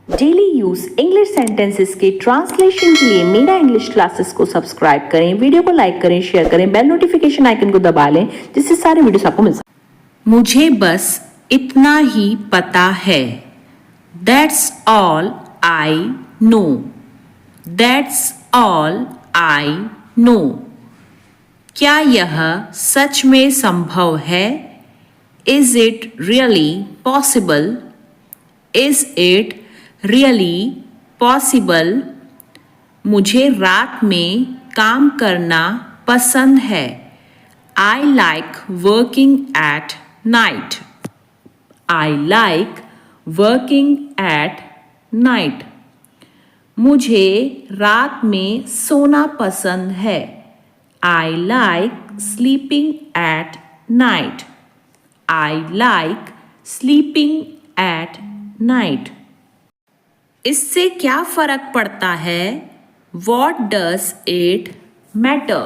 Daily use English sentences के translation के लिए मेरा इंग्लिश क्लासेस को सब्सक्राइब करें, वीडियो को लाइक करें, शेयर करें, बेल नोटिफिकेशन आइकन को दबा लें जिससे सारे वीडियोस आपको मिल सके। मुझे बस इतना ही पता है। That's all I know. That's all I know. क्या यह सच में संभव है? Is it really possible? Is it really possible? मुझे रात में काम करना पसंद है। I like working at night. I like working at night. मुझे रात में सोना पसंद है। I like sleeping at night. I like sleeping at night. इससे क्या फर्क पड़ता है? What does it matter?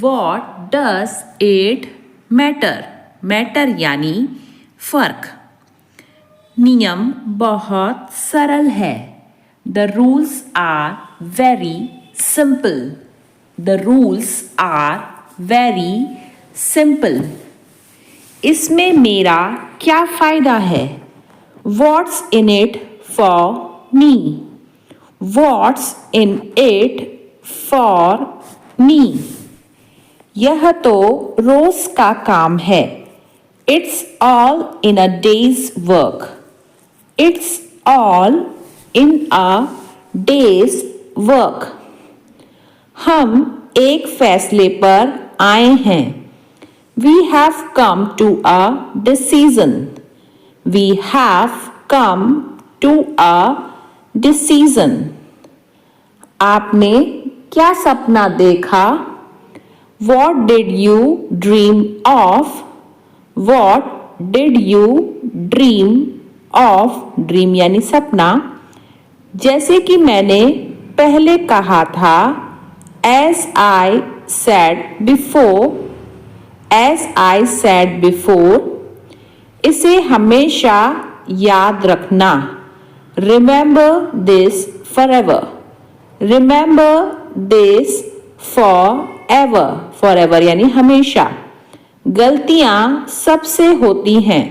What does it matter? Matter यानी फर्क। नियम बहुत सरल है। The rules are very simple. The rules are very simple. इसमें मेरा क्या फायदा है? What's in it for me? What's in it for me? यह तो रोज का काम है। It's all in a day's work. It's all in a day's work. हम एक फैसले पर आए हैं। We have come to a decision. We have come to a decision. आपने क्या सपना देखा? What did you dream of? What did you dream of? Dream यानी सपना। जैसे कि मैंने पहले कहा था, as I said before, as I said before, इसे हमेशा याद रखना। Remember this forever. Remember this forever. Forever यानी हमेशा। गलतियां सबसे होती हैं।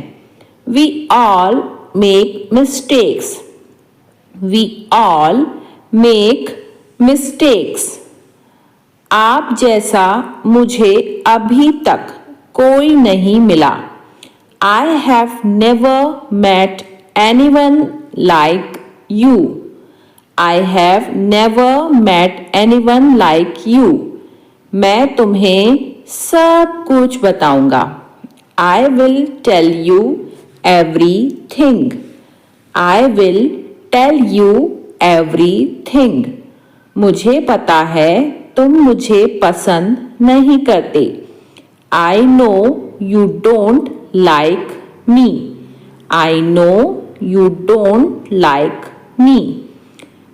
We all make mistakes. We all make mistakes. आप जैसा मुझे अभी तक कोई नहीं मिला। I have never met anyone like you. I have never met anyone like you. मैं तुम्हें सब कुछ बताऊंगा। I will tell you everything. I will tell you everything. मुझे पता है तुम मुझे पसंद नहीं करते। I know you don't like me. I know you don't like me.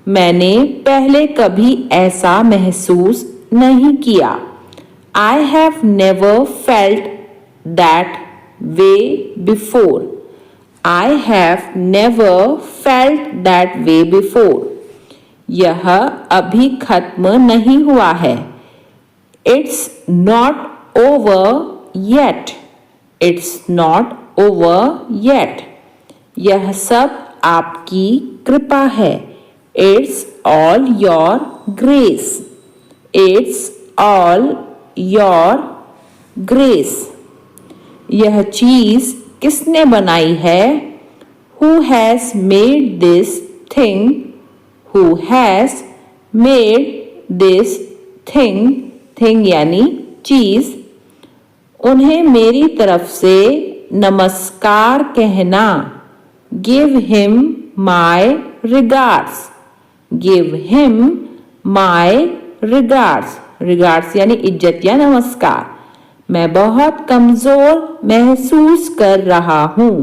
मैंने पहले कभी ऐसा महसूस नहीं किया। I have never felt that way before. I have never felt that way before. यह अभी खत्म नहीं हुआ है। It's not over yet. It's not over yet. यह सब आपकी कृपा है। It's all your grace. It's all your grace. यह चीज किसने बनाई है? Who has made this thing? Who has made this thing? Thing यानी चीज। उन्हें मेरी तरफ से नमस्कार कहना। Give him my regards. Give him my regards. Regards यानी इज्जत या नमस्कार। मैं बहुत कमजोर महसूस कर रहा हूँ।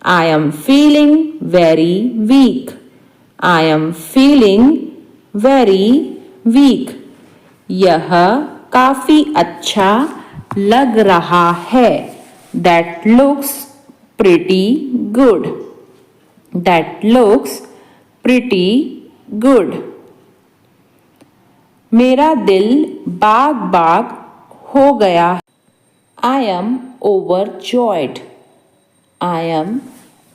I am feeling very weak. I am feeling very weak. यह काफी अच्छा लग रहा है। That looks pretty good. That looks pretty good. मेरा दिल बाग बाग हो गया। I am overjoyed. I am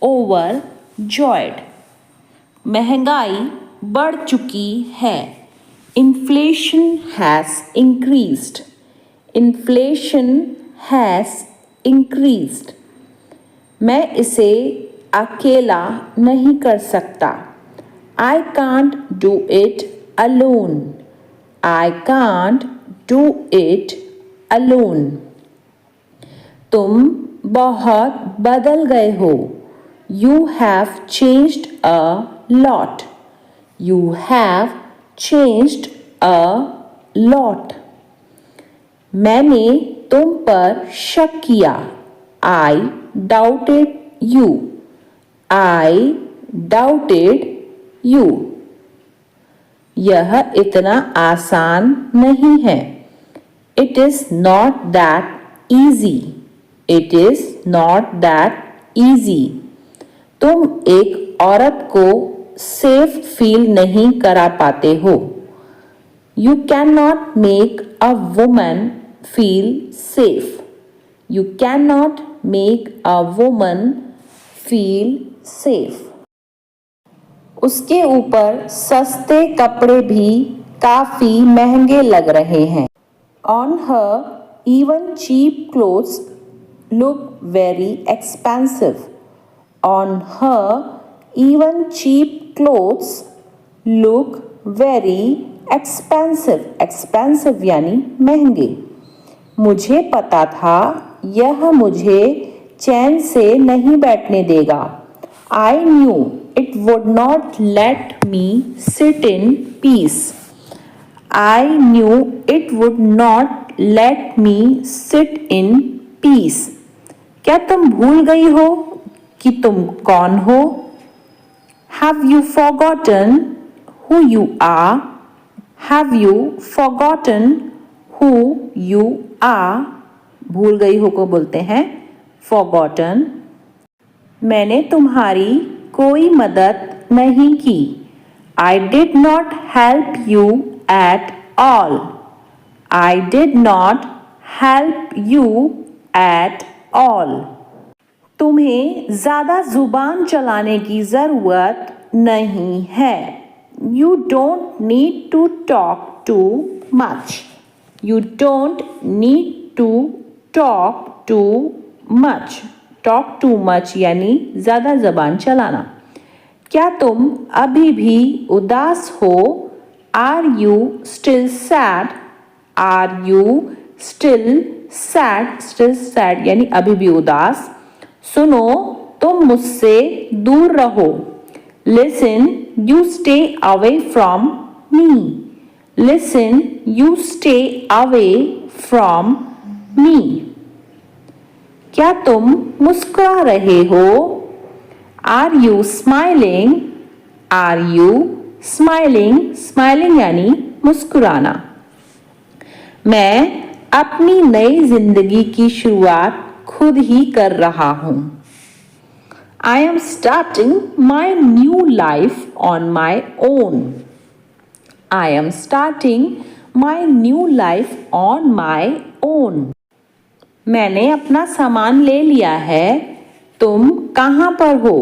overjoyed. महंगाई बढ़ चुकी है। Inflation has increased. Inflation has increased. मैं इसे अकेला नहीं कर सकता। I can't do it alone. I can't do it alone. तुम बहुत बदल गए हो। You have changed a lot. You have changed a lot. मैंने तुम पर शक किया। I doubted you. I doubted you. यह इतना आसान नहीं है। It is not that easy. It is not that easy. तुम एक औरत को सेफ फील नहीं करा पाते हो। You cannot make a woman feel safe. You cannot make a woman feel safe. उसके ऊपर सस्ते कपड़े भी काफी महंगे लग रहे हैं। On her, even cheap clothes look very expensive. On her, even cheap clothes look very expensive. Expensive यानी महंगे। मुझे पता था यह मुझे चैन से नहीं बैठने देगा। I knew it would not let me sit in peace. I knew it would not let me sit in peace. क्या तुम भूल गई हो कि तुम कौन हो? Have you forgotten who you are? Have you forgotten who you are? भूल गई हो को बोलते हैं forgotten. मैंने तुम्हारी कोई मदद नहीं की। I did not help you at all. I did not help you at all. तुम्हें ज़्यादा ज़ुबान चलाने की ज़रूरत नहीं है। You don't need to talk too much. You don't need to talk too much. Talk too much यानी ज़्यादा ज़बान चलाना। क्या तुम अभी भी उदास हो? Are you still sad? Are you still sad? Still sad यानी अभी भी उदास। सुनो, तुम मुझसे दूर रहो। Listen, you stay away from me. Listen, you stay away from me. क्या तुम मुस्कुरा रहे हो? Are you smiling? Are you smiling? Smiling यानी मुस्कुराना। मैं अपनी नई जिंदगी की शुरुआत खुद ही कर रहा हूँ। I am starting my new life on my own. I am starting my new life on my own. मैंने अपना सामान ले लिया है। तुम कहाँ पर हो?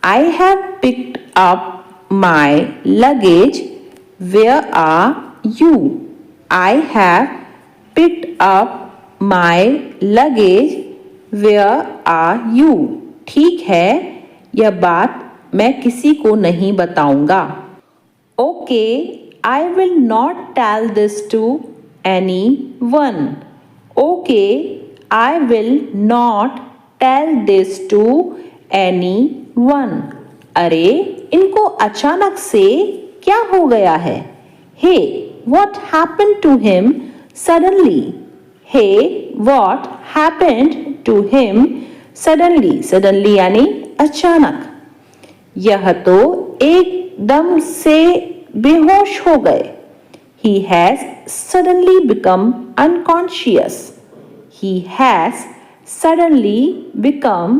I have picked up my luggage. Where are you? I have picked up my luggage. Where are you? ठीक है, यह बात मैं किसी को नहीं बताऊंगा। Okay, I will not tell this to anyone. Okay, I will not tell this to anyone. अरे, इनको अचानक से क्या हो गया है? Hey, what happened to him suddenly? Hey, what happened to him suddenly? Suddenly यानी अचानक। यह तो एकदम से बेहोश हो गए। He has suddenly become unconscious. He has suddenly become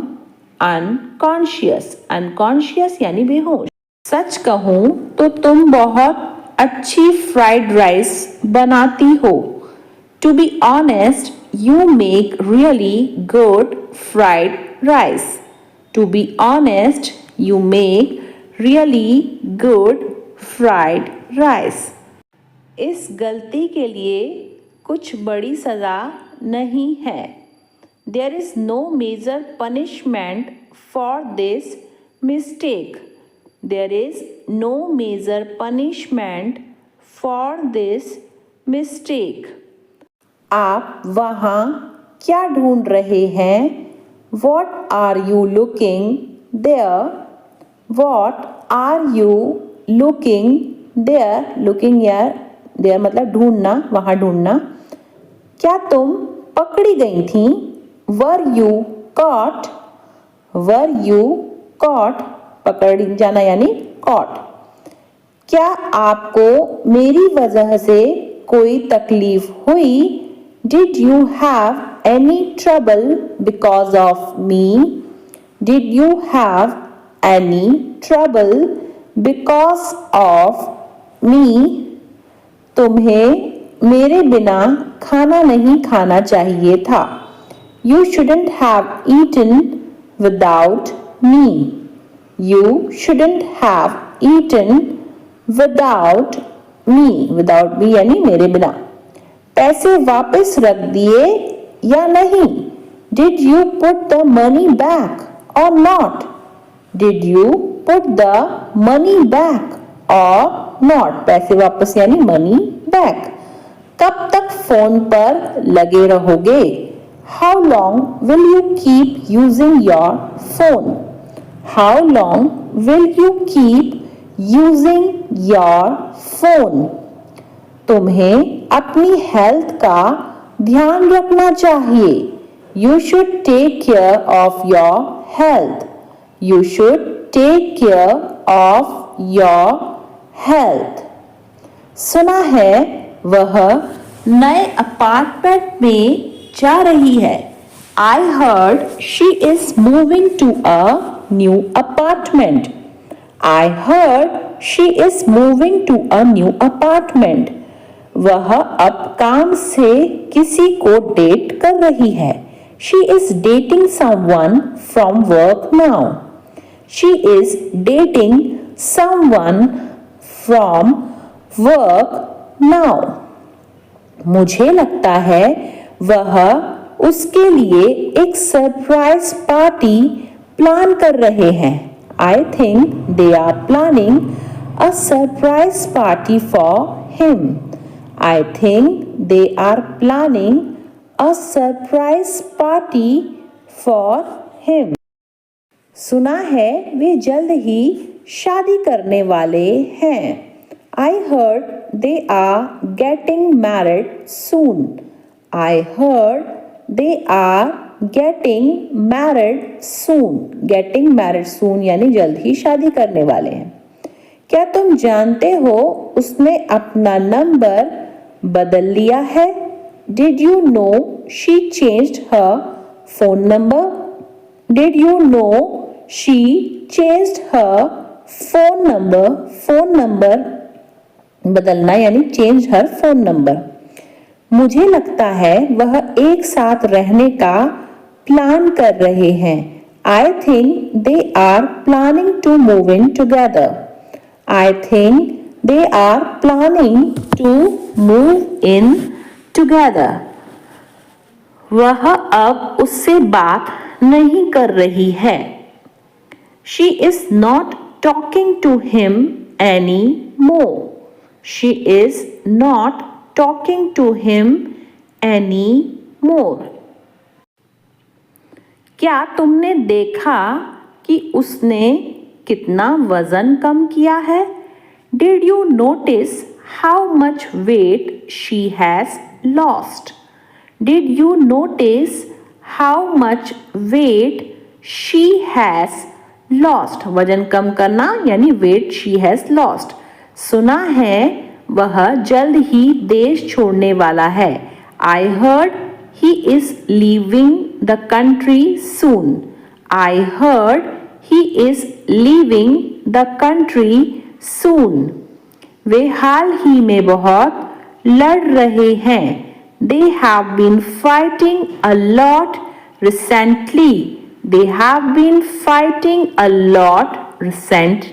unconscious. Unconscious यानी बेहोश। सच कहूँ तो तुम बहुत अच्छी फ्राइड राइस बनाती हो। To be honest, you make really good fried rice. To be honest, you make really good fried rice. इस गलती के लिए कुछ बड़ी सज़ा नहीं है. There is no major punishment for this mistake. There is no major punishment for this mistake. आप वहाँ क्या ढूंढ रहे हैं? What are you looking there? What are you looking there? Looking there मतलब ढूंढना, वहाँ ढूंढना. क्या तुम पकड़ी गई थी? Were you caught? Were you caught? पकड़ जाना यानी caught. क्या आपको मेरी वजह से कोई तकलीफ हुई? Did you have any trouble because of me? Did you have any trouble because of me? तुम्हें मेरे बिना खाना नहीं खाना चाहिए था. You shouldn't have eaten without me. You shouldn't have eaten without me. Without me यानी मेरे बिना. पैसे वापस रख दिए या नहीं? Did you put the money back or not? Did you put the money back or not? पैसे वापस यानी money back. कब तक फोन पर लगे रहोगे? How long will you keep using your phone? How long will you keep using your phone? तुम्हें अपनी हेल्थ का ध्यान रखना चाहिए. You should take care of your health. You should take care of your health. सुना है वह नए अपार्टमेंट में जा रही है. I heard she is moving to a new apartment. I heard she is moving to a new apartment. वह अब काम से किसी को डेट कर रही है. She is dating someone from work now. She is dating someone from work now. मुझे लगता है वह उसके लिए एक सरप्राइज पार्टी प्लान कर रहे हैं. I think they are planning a surprise party for him. I think they are planning a surprise party for him. सुना है वे जल्द ही शादी करने वाले हैं. I heard they are getting married soon. I heard they are getting married soon. Getting married soon यानी जल्द ही शादी करने वाले हैं. क्या तुम जानते हो उसने अपना नंबर बदल लिया है? Did you know she changed her phone number? Did you know she changed her phone number? Phone number बदलना यानी change her phone number. मुझे लगता है वह एक साथ रहने का प्लान कर रहे हैं. I think they are planning to move in together. I think they are planning to move in together. वह अब उससे बात नहीं कर रही है. She is not talking to him anymore. She is not talking to him anymore. क्या तुमने देखा कि उसने कितना वजन कम किया है? Did you notice how much weight she has lost? Did you notice how much weight she has lost? वजन कम करना यानी weight she has lost. सुना है वह जल्द ही देश छोड़ने वाला है. I heard he is leaving the country soon. I heard he is leaving the country soon. वे हाल ही में बहुत लड़ रहे हैं. They have been fighting a lot recently. They have been fighting a lot recently.